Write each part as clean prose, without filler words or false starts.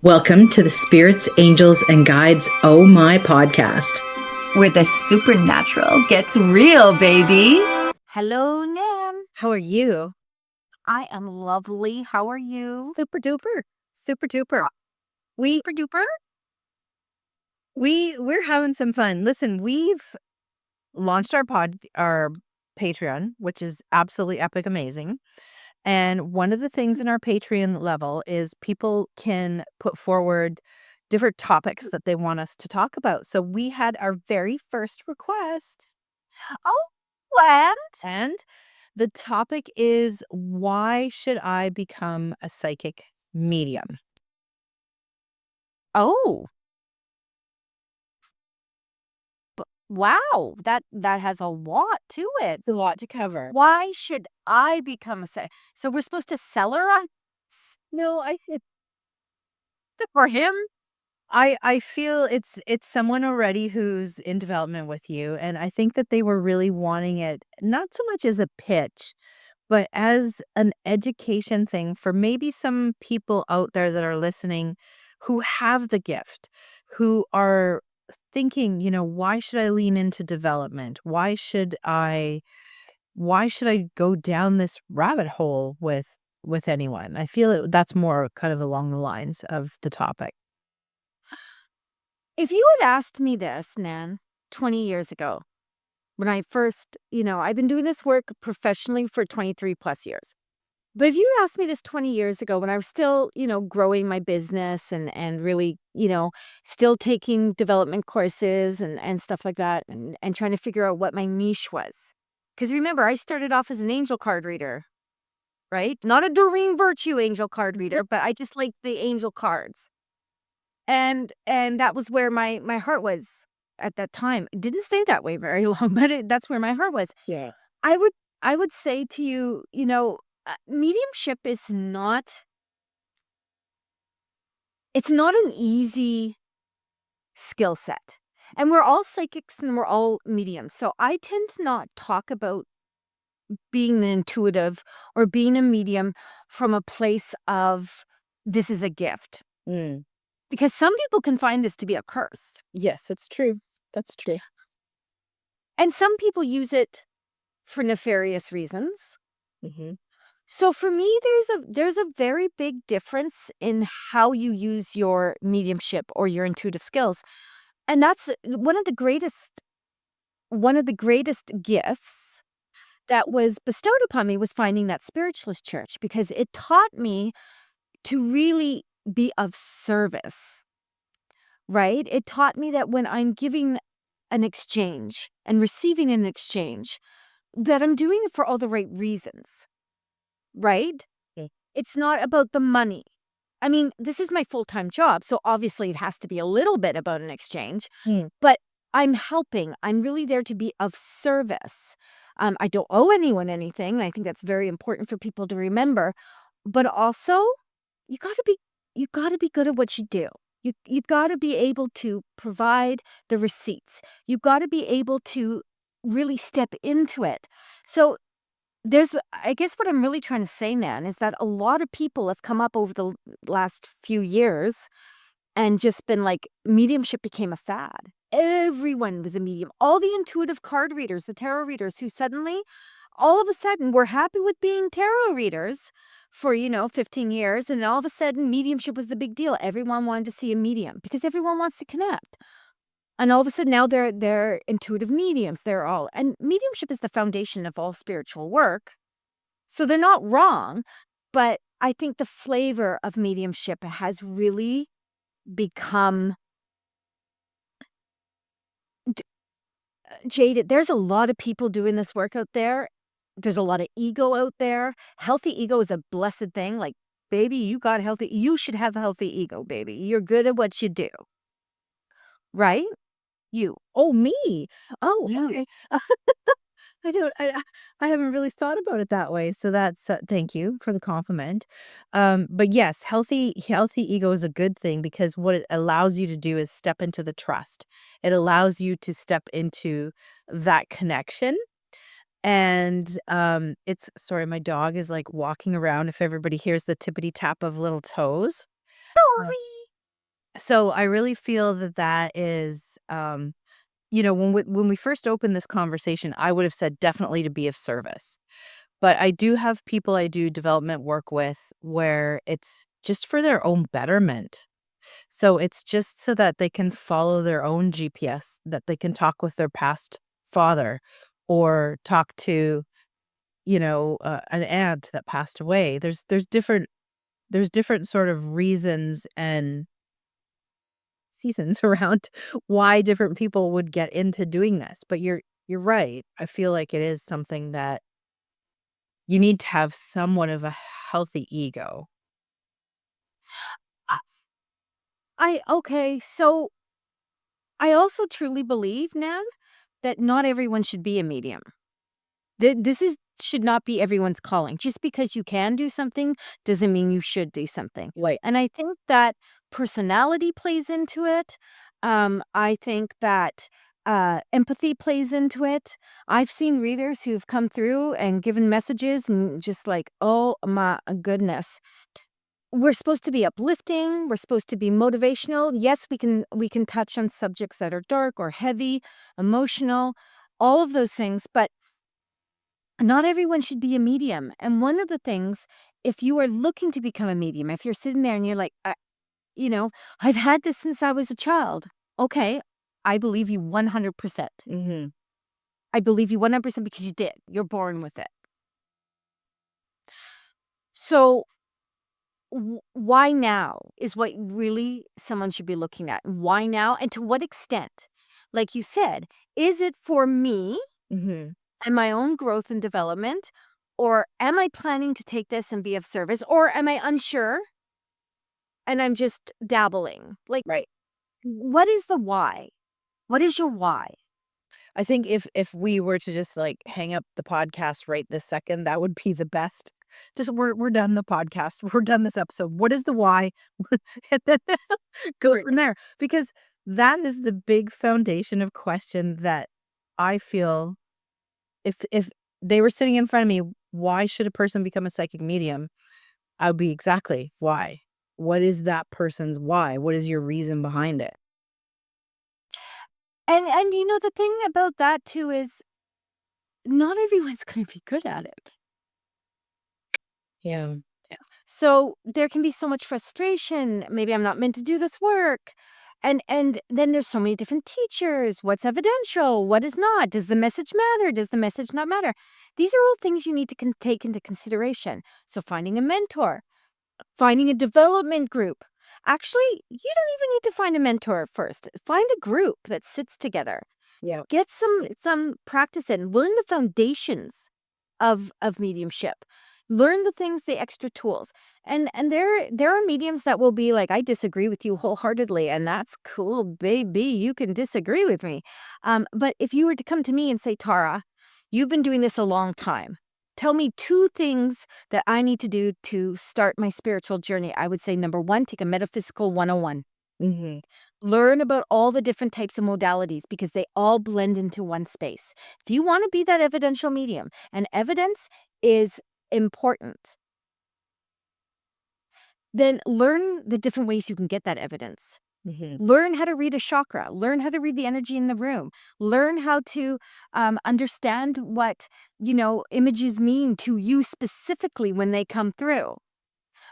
Welcome to the Spirits, Angels, and Guides Oh My podcast, where the supernatural gets real, baby. Hello, Nan. How are you? I am lovely. How are you? Super duper. Super duper. Super duper? We're having some fun. Listen, we've launched our Patreon, which is absolutely epic amazing. And one of the things in our Patreon level is people can put forward different topics that they want us to talk about. So we had our very first request. Oh, And the topic is, why should I become a psychic medium? Oh. Wow, that has a lot to it. It's a lot to cover. Why should I become a So we're supposed to sell her on No, for him? I feel it's someone already who's in development with you, and I think that they were really wanting it not so much as a pitch, but as an education thing for maybe some people out there that are listening who have the gift, who are thinking, why should I lean into development? Why should I go down this rabbit hole with anyone? I feel that's more kind of along the lines of the topic. If you had asked me this, Nan, 20 years ago, when I first, I've been doing this work professionally for 23 plus years. But if you had asked me this 20 years ago when I was still, growing my business and really, still taking development courses and stuff like that and trying to figure out what my niche was. Because remember, I started off as an angel card reader, right? Not a Doreen Virtue angel card reader, but I just liked the angel cards. And that was where my heart was at that time. It didn't stay that way very long, but that's where my heart was. Yeah. I would say to you, mediumship is it's not an easy skill set. And we're all psychics and we're all mediums. So I tend to not talk about being an intuitive or being a medium from a place of this is a gift. Mm. Because some people can find this to be a curse. Yes, it's true. That's true. And some people use it for nefarious reasons. Mm-hmm. So for me, there's a very big difference in how you use your mediumship or your intuitive skills. And that's one of the greatest gifts that was bestowed upon me was finding that spiritualist church, because it taught me to really be of service, right? It taught me that when I'm giving an exchange and receiving an exchange, that I'm doing it for all the right reasons, right? Okay. It's not about the money. I mean, this is my full-time job, so obviously it has to be a little bit about an exchange, but I'm helping. I'm really there to be of service. I don't owe anyone anything, and I think that's very important for people to remember. But also, you gotta be good at what you do. You gotta be able to provide the receipts. You gotta be able to really step into it. So I guess what I'm really trying to say, Nan, is that a lot of people have come up over the last few years and just been like, mediumship became a fad. Everyone was a medium. All the intuitive card readers, the tarot readers who suddenly, all of a sudden, were happy with being tarot readers for, 15 years. And all of a sudden, mediumship was the big deal. Everyone wanted to see a medium because everyone wants to connect. And all of a sudden now they're intuitive mediums. And mediumship is the foundation of all spiritual work. So they're not wrong, but I think the flavor of mediumship has really become jaded. There's a lot of people doing this work out there. There's a lot of ego out there. Healthy ego is a blessed thing. Like, baby, you should have a healthy ego, baby. You're good at what you do. Right? You. Oh, me. Oh, Yeah. okay. I haven't really thought about it that way. So that's thank you for the compliment. But yes, healthy ego is a good thing, because what it allows you to do is step into the trust. It allows you to step into that connection. And it's sorry, my dog is like walking around. If everybody hears the tippity tap of little toes. Sorry. So I really feel that that is, when we first opened this conversation, I would have said definitely to be of service. But I do have people I do development work with where it's just for their own betterment. So it's just so that they can follow their own GPS, that they can talk with their past father or talk to, an aunt that passed away. There's different sort of reasons and seasons around why different people would get into doing this. But you're right. I feel like it is something that you need to have somewhat of a healthy ego. I okay, so I also truly believe, Nan, that not everyone should be a medium. This is should not be everyone's calling. Just because you can do something doesn't mean you should do something. Right. And I think that personality plays into it. I think that empathy plays into it. I've seen readers who've come through and given messages and just like, oh my goodness. We're supposed to be uplifting, we're supposed to be motivational. Yes, we can touch on subjects that are dark or heavy, emotional, all of those things, but not everyone should be a medium. And one of the things, if you are looking to become a medium, if you're sitting there and you're like, you know, I've had this since I was a child. Okay, I believe you 100%. Hmm. I believe you 100% because you did. You're born with it. So, why now is what really someone should be looking at. Why now? And to what extent? Like you said, is it for me Hmm. and my own growth and development? Or am I planning to take this and be of service? Or am I unsure and I'm just dabbling? Like, Right. what is the why? What is your why? I think if we were to just like hang up the podcast right this second, that would be the best. Just we're done the podcast. We're done this episode. What is the why? And then go Right. from there. Because that is the big foundation of question that I feel if they were sitting in front of me, why should a person become a psychic medium? I would be exactly why. What is that person's why? What is your reason behind it? And the thing about that too is not everyone's going to be good at it. Yeah. So there can be so much frustration. Maybe I'm not meant to do this work. And then there's so many different teachers. What's evidential? What is not? Does the message matter? Does the message not matter? These are all things you need to take into consideration. So finding a mentor, finding a development group. Actually, you don't even need to find a mentor first. Find a group that sits together. Yeah. Get some practice in. Learn the foundations of mediumship. Learn the things, the extra tools. And there are mediums that will be like, I disagree with you wholeheartedly, and that's cool, baby. You can disagree with me. But if you were to come to me and say, Tara, you've been doing this a long time. Tell me two things that I need to do to start my spiritual journey. I would say number one, take a metaphysical 101. Hmm. Learn about all the different types of modalities because they all blend into one space. If you want to be that evidential medium, and evidence is important, then learn the different ways you can get that evidence. Hmm. Learn how to read a chakra. Learn how to read the energy in the room. Learn how to understand what images mean to you specifically when they come through.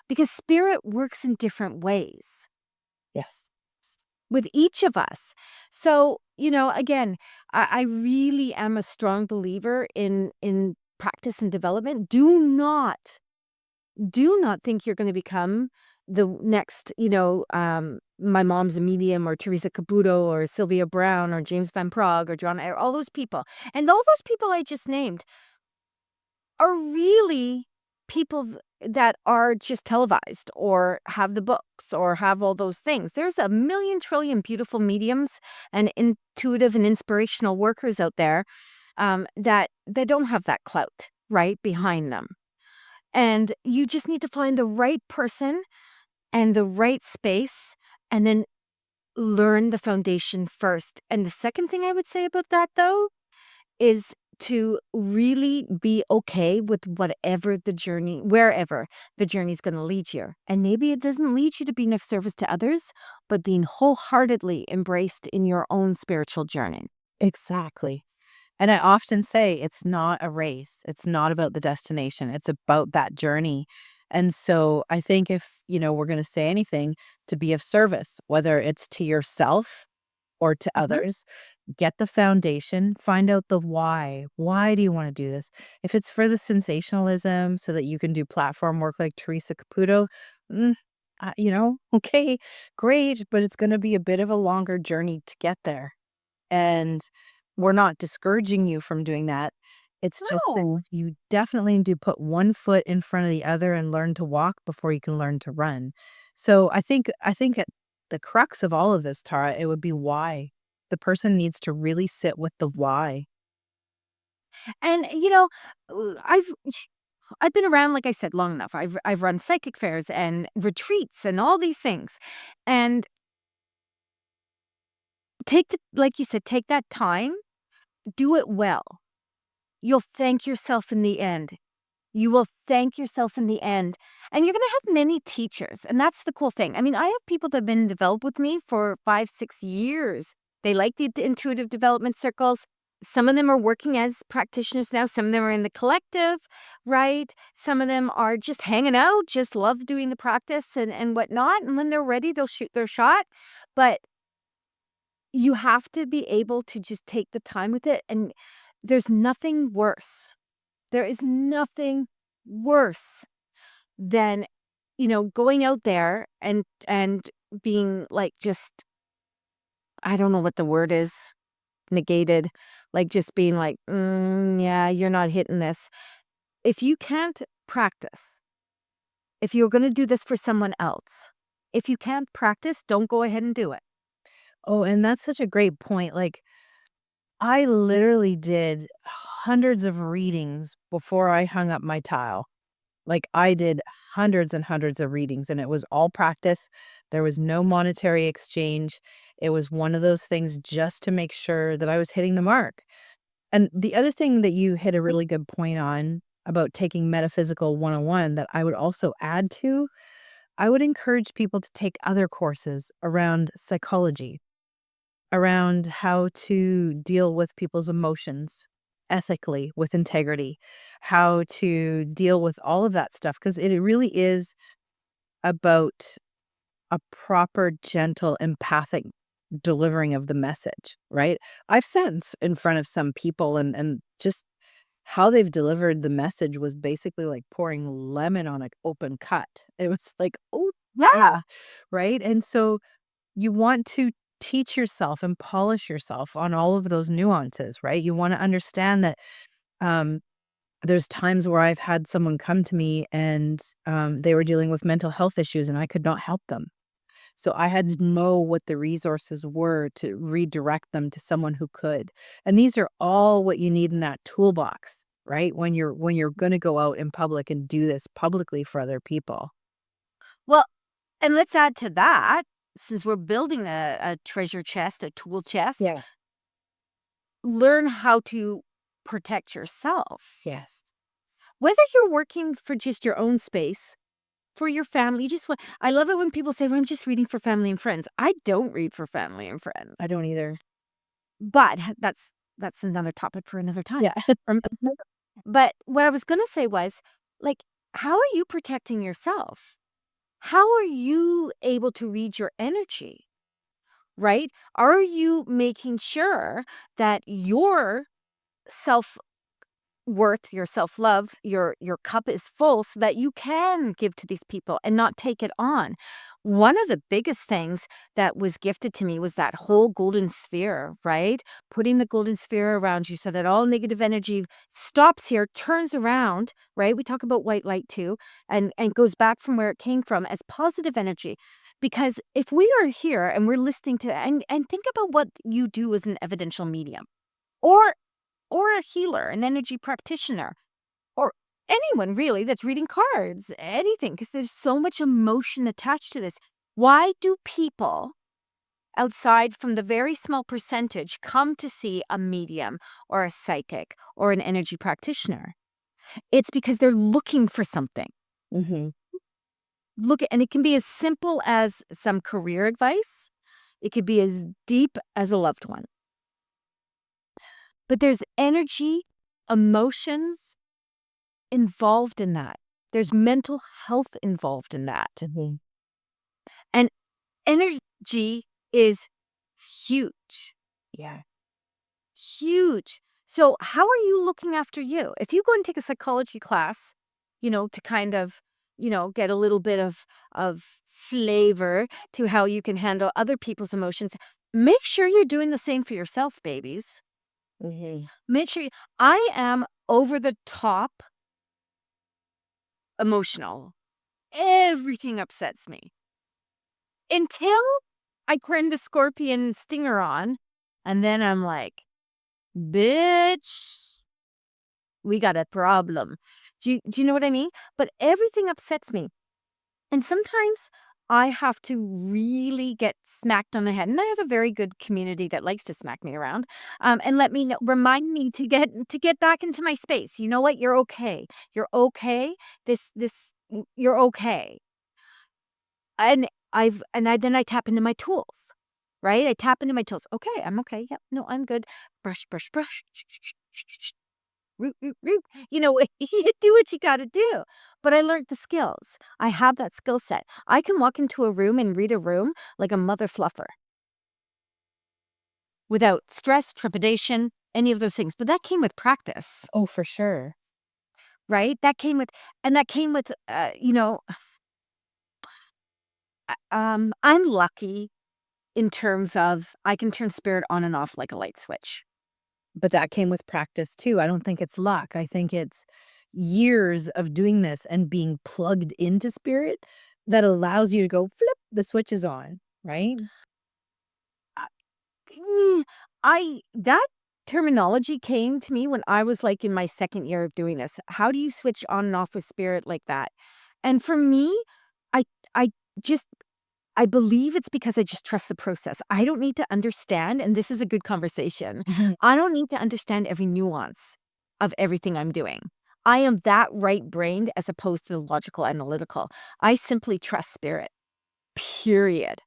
Because spirit works in different ways Yes. with each of us. So, again, I really am a strong believer in practice and development. Do not think you're going to become the next, my mom's a medium or Teresa Caputo or Sylvia Brown or James Van Prague or John, or all those people. And all those people I just named are really people that are just televised or have the books or have all those things. There's a million trillion beautiful mediums and intuitive and inspirational workers out there that they don't have that clout right behind them. And you just need to find the right person and the right space and then learn the foundation first. And the second thing I would say about that, though, is to really be okay with wherever the journey is going to lead you. And maybe it doesn't lead you to being of service to others, but being wholeheartedly embraced in your own spiritual journey. Exactly. And I often say it's not a race. It's not about the destination. It's about that journey. And so I think if, we're going to say anything, to be of service, whether it's to yourself or to others, get the foundation, find out the why. Why do you want to do this? If it's for the sensationalism so that you can do platform work like Teresa Caputo, mm, okay, great, but it's going to be a bit of a longer journey to get there. And we're not discouraging you from doing that. It's just that No. you definitely need to put one foot in front of the other and learn to walk before you can learn to run. So I think at the crux of all of this, Tara, it would be why. The person needs to really sit with the why. And I've been around, like I said, long enough. I've run psychic fairs and retreats and all these things. And like you said, take that time, do it well. You'll thank yourself in the end. You will thank yourself in the end. And you're going to have many teachers. And that's the cool thing. I mean, I have people that have been developed with me for 5-6 years. They like the intuitive development circles. Some of them are working as practitioners now. Some of them are in the collective, right? Some of them are just hanging out, just love doing the practice and whatnot. And when they're ready, they'll shoot their shot. But you have to be able to just take the time with it. And there's nothing worse. There is nothing worse than, going out there and being like just, I don't know what the word is, negated, like just being like, yeah, you're not hitting this. If you can't practice, if you're going to do this for someone else, if you can't practice, don't go ahead and do it. Oh, and that's such a great point. Like, I literally did hundreds of readings before I hung up my tile. Like, I did hundreds and hundreds of readings, and it was all practice. There was no monetary exchange. It was one of those things just to make sure that I was hitting the mark. And the other thing that you hit a really good point on about taking metaphysical 101 that I would also add to, I would encourage people to take other courses around psychology, around how to deal with people's emotions ethically, with integrity, how to deal with all of that stuff, because it really is about a proper, gentle, empathic delivering of the message, right? I've sat in front of some people and just how they've delivered the message was basically like pouring lemon on an open cut. It was like, oh, yeah, right? And so you want to teach yourself and polish yourself on all of those nuances, right? You want to understand that um, there's times where I've had someone come to me and they were dealing with mental health issues and I could not help them. So I had to know what the resources were to redirect them to someone who could. And these are all what you need in that toolbox, right? When you're going to go out in public and do this publicly for other people. Well, and let's add to that, since we're building a treasure chest, a tool chest, Yeah. learn how to protect yourself. Yes. Whether you're working for just your own space, for your family, I love it when people say, well, I'm just reading for family and friends. I don't read for family and friends. I don't either. But that's another topic for another time. Yeah. But what I was going to say was, like, how are you protecting yourself? How are you able to read your energy? Right? Are you making sure that your self worth, your self-love, your cup is full so that you can give to these people and not take it on? One of the biggest things that was gifted to me was that whole golden sphere, right? Putting the golden sphere around you so that all negative energy stops here, turns around, right? We talk about white light too, and goes back from where it came from as positive energy. Because if we are here and we're listening to and think about what you do as an evidential medium or a healer, an energy practitioner, or anyone really that's reading cards, anything, because there's so much emotion attached to this. Why do people outside from the very small percentage come to see a medium or a psychic or an energy practitioner, it's because they're looking for something. Mm-hmm. And it can be as simple as some career advice. It could be as deep as a loved one. But there's energy, emotions involved in that. There's mental health involved in that. Mm-hmm. And energy is huge. Yeah. Huge. So how are you looking after you? If you go and take a psychology class, to kind of, get a little bit of flavor to how you can handle other people's emotions, make sure you're doing the same for yourself, babies. Mm-hmm. Make sure I am over the top emotional. Everything upsets me until I turn the scorpion stinger on, and then I'm like, bitch, we got a problem. Do you know what I mean? But everything upsets me. And sometimes I have to really get smacked on the head. And I have a very good community that likes to smack me around, and let me know, remind me to get back into my space. You know what? You're okay. You're okay. You're okay. And then I tap into my tools, right? I tap into my tools. Okay, I'm okay. Yep. No, I'm good. Brush, brush, brush. Root, root, root. You do what you got to do. But I learned the skills. I have that skill set. I can walk into a room and read a room like a mother fluffer without stress, trepidation, any of those things. But that came with practice, Oh, for sure. right? That came with, I'm lucky in terms of I can turn spirit on and off like a light switch. But that came with practice too. I don't think it's luck. I think it's years of doing this and being plugged into spirit that allows you to go flip, the switch is on, right? Mm, that terminology came to me when I was like in my second year of doing this. How do you switch on and off with spirit like that? And for me, I I just I believe it's because I just trust the process. I don't need to understand, and this is a good conversation. Mhm. I don't need to understand every nuance of everything I'm doing. I am that right-brained as opposed to the logical analytical. I simply trust spirit. Period.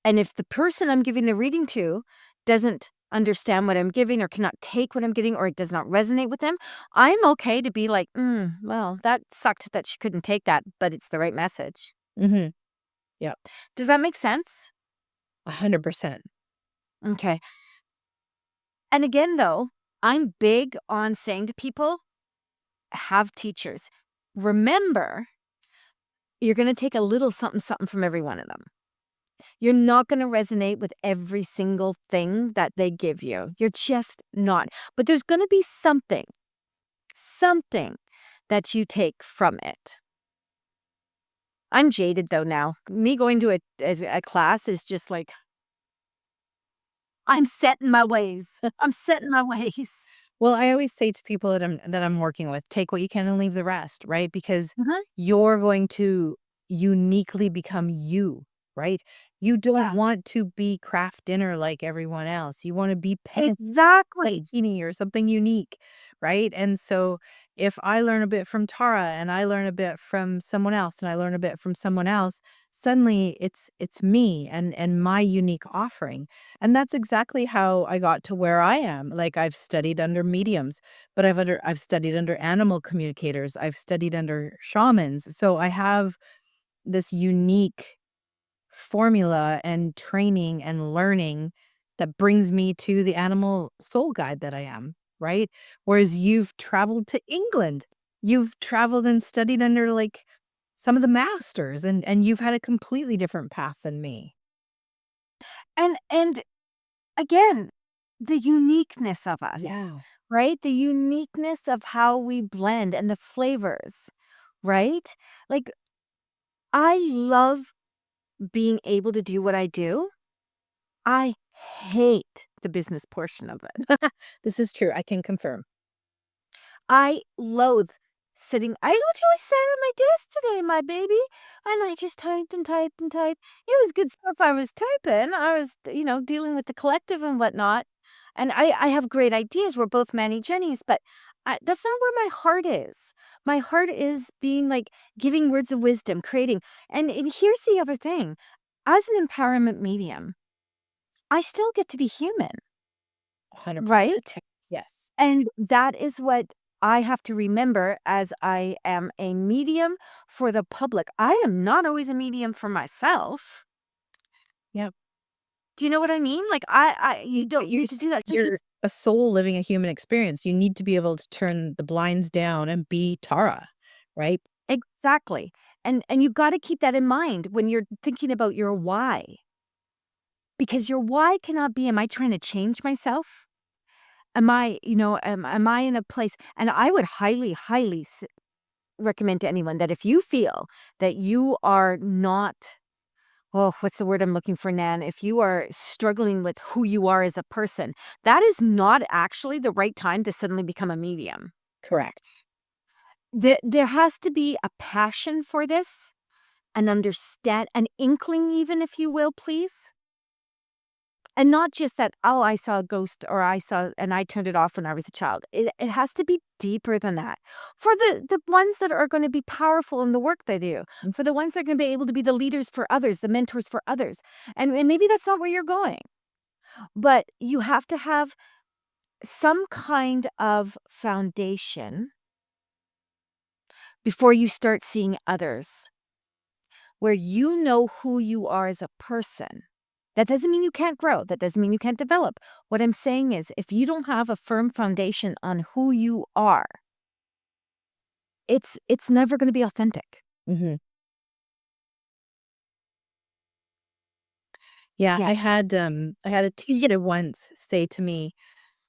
And if the person I'm giving the reading to doesn't understand what I'm giving or cannot take what I'm getting or it does not resonate with them, I'm okay to be like, well, that sucked that she couldn't take that, but it's the right message. Mhm. Yep. Does that make sense? 100%. Okay. And again, though, I'm big on saying to people, have teachers. Remember, you're going to take a little something, something from every one of them. You're not going to resonate with every single thing that they give you. You're just not. But there's going to be something that you take from it. I'm jaded though now. Me going to a class is just like, I'm set in my ways. I'm set in my ways. Well, I always say to people that I'm working with, take what you can and leave the rest, right? Because Mhm. you're going to uniquely become you, right? You don't Yeah. want to be craft dinner like everyone else. You want to be Exactly. panini or something unique, right? And so if I learn a bit from Tara and I learn a bit from someone else and I learn a bit from someone else, suddenly it's me and my unique offering. And that's exactly how I got to where I am. Like I've studied under mediums, but I've studied under animal communicators. I've studied under shamans. So I have this unique formula and training and learning that brings me to the animal soul guide that I am, right? Whereas you've traveled to England. You've traveled and studied under like some of the masters and you've had a completely different path than me. And again, the uniqueness of us, Yeah. right? The uniqueness of how we blend and the flavors, right? Like, I love being able to do what I do. I hate the business portion of it. This is true. I can confirm. I loathe sitting. I literally sat at my desk today, my baby, and I just typed and typed and typed. It was good stuff I was typing. I was, dealing with the collective and whatnot. And I have great ideas. We're both Manny Jennies, but that's not where my heart is. My heart is being like giving words of wisdom, creating. And here's the other thing. As an empowerment medium, I still get to be human, 100%. right? Yes. And that is what I have to remember as I am a medium for the public. I am not always a medium for myself. Yep. Do you know what I mean? Like you don't You're just do that. you're a soul living a human experience. You need to be able to turn the blinds down and be Tara, right? Exactly. And you got to keep that in mind when you're thinking about your why. Because your why cannot be, am I trying to change myself? Am I, am I in a place, and I would highly, highly recommend to anyone that if you feel that you are not, oh, what's the word I'm looking for, Nan? If you are struggling with who you are as a person, that is not actually the right time to suddenly become a medium. Correct. There has to be a passion for this, an inkling even, if you will, please. And not just that, oh, I saw a ghost or and I turned it off when I was a child. It has to be deeper than that. For the ones that are going to be powerful in the work they do, for the ones that are going to be able to be the leaders for others, the mentors for others. And maybe that's not where you're going, but you have to have some kind of foundation before you start seeing others, where you know who you are as a person. That doesn't mean you can't grow. That doesn't mean you can't develop. What I'm saying is, if you don't have a firm foundation on who you are, it's never going to be authentic. Mm-hmm. Yeah, Yeah. I had a teacher once say to me,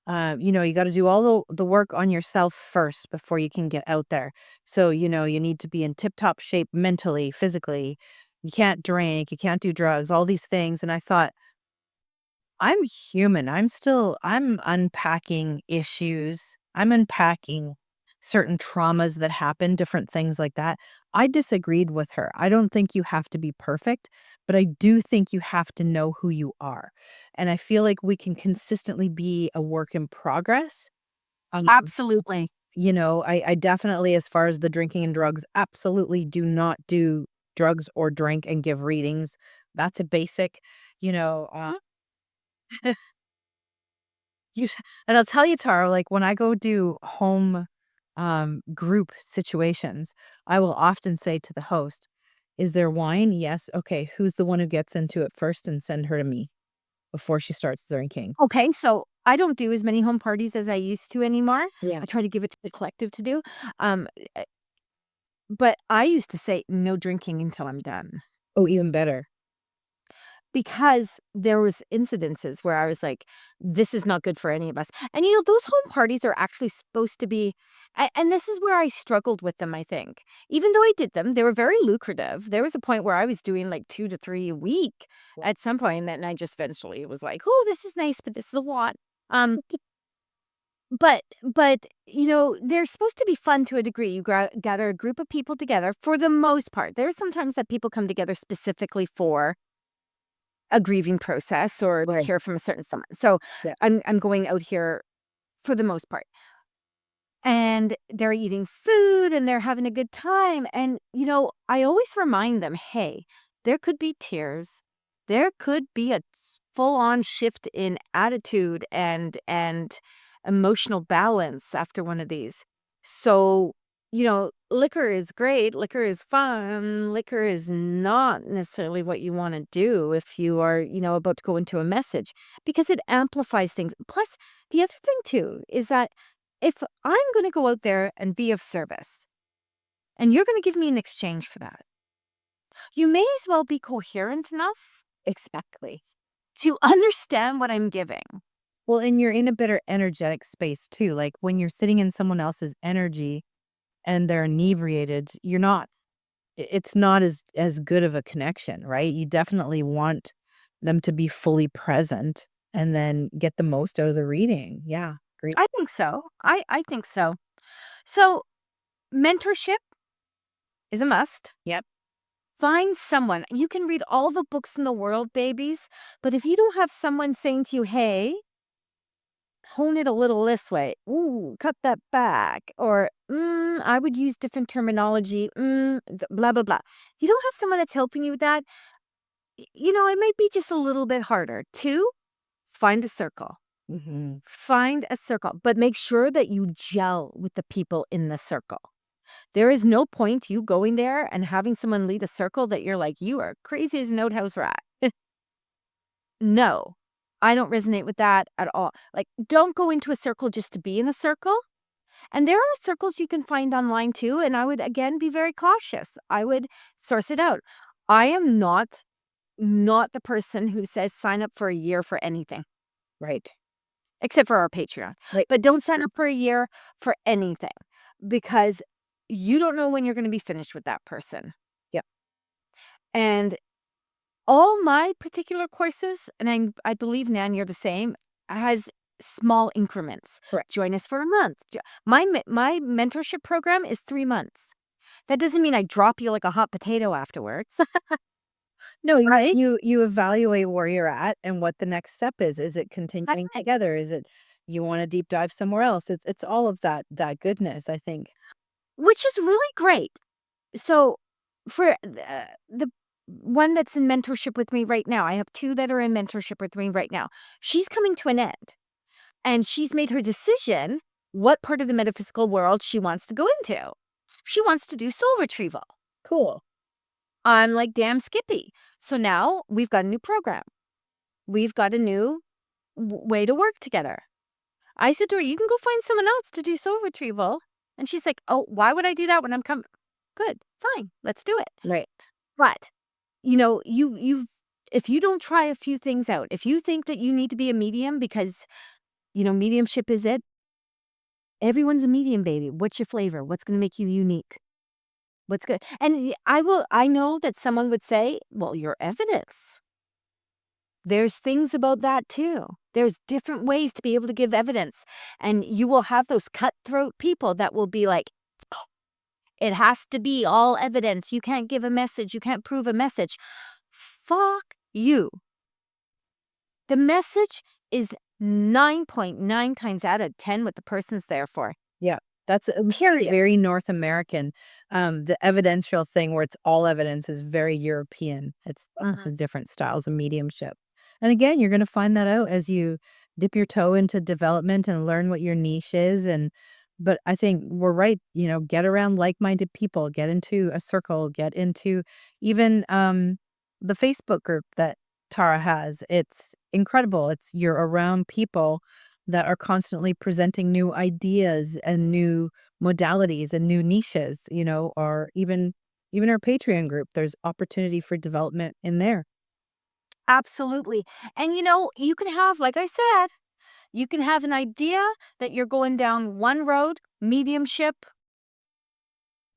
you got to do all the work on yourself first before you can get out there. So, you need to be in tip-top shape mentally, physically. You can't drink, you can't do drugs, all these things. And I thought, I'm human. I'm unpacking issues. I'm unpacking certain traumas that happen, different things like that. I disagreed with her. I don't think you have to be perfect, but I do think you have to know who you are. And I feel like we can consistently be a work in progress. Absolutely. I definitely, as far as the drinking and drugs, absolutely do not do drugs or drink and give readings. That's a basic, you know, You s and I'll tell you, Tara, like, when I go do home, group situations, I will often say to the host, "Is there wine? Yes. Okay, who's the one who gets into it first and send her to me before she starts drinking?" Okay, so I don't do as many home parties as I used to anymore. Yeah. I try to give it to the collective to do. Um, eh, but I used to say no drinking until I'm done. Oh, even better. Because there was incidences where I was like, "This is not good for any of us." And, those home parties are actually supposed to be, and this is where I struggled with them, I think. Even though I did them, they were very lucrative. There was a point where I was doing like 2 to 3 a week at some point, and I just eventually was like, "Oh, this is nice, but this is a lot." Um, but, they're supposed to be fun to a degree. You gather a group of people together for the most part. There's sometimes that people come together specifically for a grieving process or to Right. hear from a certain someone. So Yeah. I'm going out here for the most part. And they're eating food and they're having a good time. And, I always remind them, hey, there could be tears. There could be a full-on shift in attitude and emotional balance after one of these. So, liquor is great, liquor is fun, liquor is not necessarily what you want to do if you are, about to go into a message, because it amplifies things. Plus, the other thing too is that if I'm going to go out there and be of service, and you're going to give me an exchange for that, you may as well be coherent enough Exactly. to understand what I'm giving. Well, and you're in a better energetic space too. Like, when you're sitting in someone else's energy and they're inebriated, you're not it's not as good of a connection, right? You definitely want them to be fully present and then get the most out of the reading. Yeah, great. I think so. I think so. So Mentorship is a must. Yep. Find someone. You can read all the books in the world, babies, but if you don't have someone saying to you, hey, hone it a little this way. Ooh, cut that back. Or, I would use different terminology. Blah, blah, blah. If you don't have someone that's helping you with that, it might be just a little bit harder. 2, find a circle. Mhm. Find a circle, but make sure that you gel with the people in the circle. There is no point you going there and having someone lead a circle that you're like, you are crazy as an outhouse rat. No, I don't resonate with that at all. Like, don't go into a circle just to be in a circle. And there are circles you can find online too. And I would, again, be very cautious. I would source it out. I am not the person who says sign up for a year for anything, Right. except for our Patreon. Right. But don't sign up for a year for anything because you don't know when you're going to be finished with that person. Yep. And all my particular courses, and I believe, Nan, you're the same, has small increments. Correct. Join us for a month. My mentorship program is 3 months. That doesn't mean I drop you like a hot potato afterwards. No, Right? you evaluate where you're at and what the next step is. Is it continuing Right. together? Is it you want to deep dive somewhere else? It's all of that goodness, I think. Which is really great. So for the one that's in mentorship with me right now, I have 2 that are in mentorship with me right now. She's coming to an end. And she's made her decision what part of the metaphysical world she wants to go into. She wants to do soul retrieval. Cool. I'm like, damn Skippy. So now we've got a new program. We've got a new way to work together. I said to her, you can go find someone else to do soul retrieval. And she's like, oh, why would I do that when I'm coming? Good, fine, let's do it. Right. But, if you don't try a few things out, if you think that you need to be a medium because, mediumship is it, everyone's a medium, baby. What's your flavor? What's going to make you unique? What's good? And I know that someone would say, well, your evidence. There's things about that too. There's different ways to be able to give evidence. And you will have those cutthroat people that will be like, it has to be all evidence. You can't give a message. You can't prove a message. Fuck you. The message is 9.9 times out of 10 what the person's there for. Yeah. That's Period. very North American. The evidential thing where it's all evidence is very European. It's different styles of mediumship. And again, you're going to find that out as you dip your toe into development and learn what your niche is. But I think we're right. Get around like-minded people, get into a circle, get into even the Facebook group that Tara has. It's incredible. You're around people that are constantly presenting new ideas and new modalities and new niches, or even our Patreon group. There's opportunity for development in there. Absolutely. And you can have, like I said, you can have an idea that you're going down one road, mediumship,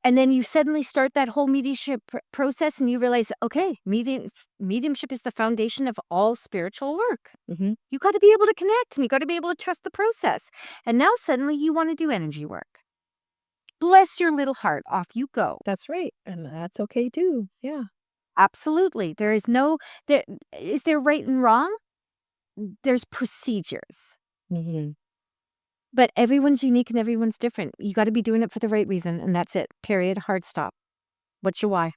and then you suddenly start that whole mediumship process and you realize, okay, mediumship is the foundation of all spiritual work. Mhm. You got to be able to connect and you got to be able to trust the process. And now suddenly you want to do energy work. Bless your little heart. Off you go. That's right. And that's okay too. Yeah. Absolutely. Is there right and wrong? There's procedures. Mhm. But everyone's unique and everyone's different. You got to be doing it for the right reason, and that's it. Period. Hard stop. What's your why?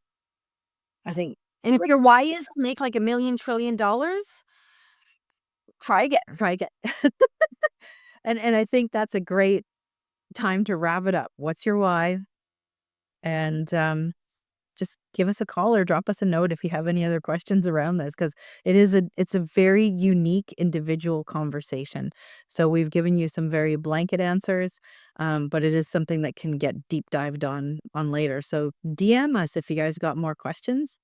I think And if your why is make like $1 million trillion, try again. try again. And I think that's a great time to wrap it up. What's your why? And just give us a call or drop us a note if you have any other questions around this, because it's a very unique individual conversation. So we've given you some very blanket answers, but it is something that can get deep dived on later. So DM us if you guys got more questions.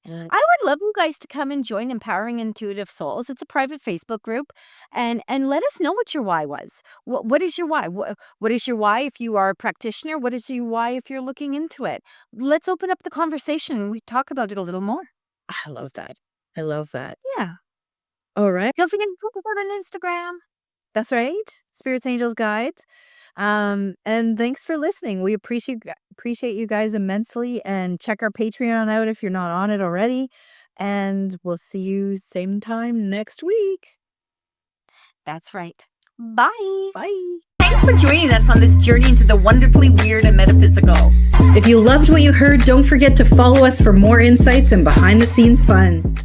I would love you guys to come and join Empowering Intuitive Souls. It's a private Facebook group, and let us know what your why was. What is your why? What is your why if you are a practitioner? What is your why if you're looking into it? Let's open up the conversation and we talk about it a little more. I love that. I love that. Yeah. All right. Don't forget to put it on Instagram. That's right. Spirits, Angels, Guides. And thanks for listening. We appreciate you guys immensely, and check our Patreon out if you're not on it already. And we'll see you same time next week. That's right. Bye. Bye. Thanks for joining us on this journey into the wonderfully weird and metaphysical. If you loved what you heard, don't forget to follow us for more insights and behind the scenes fun.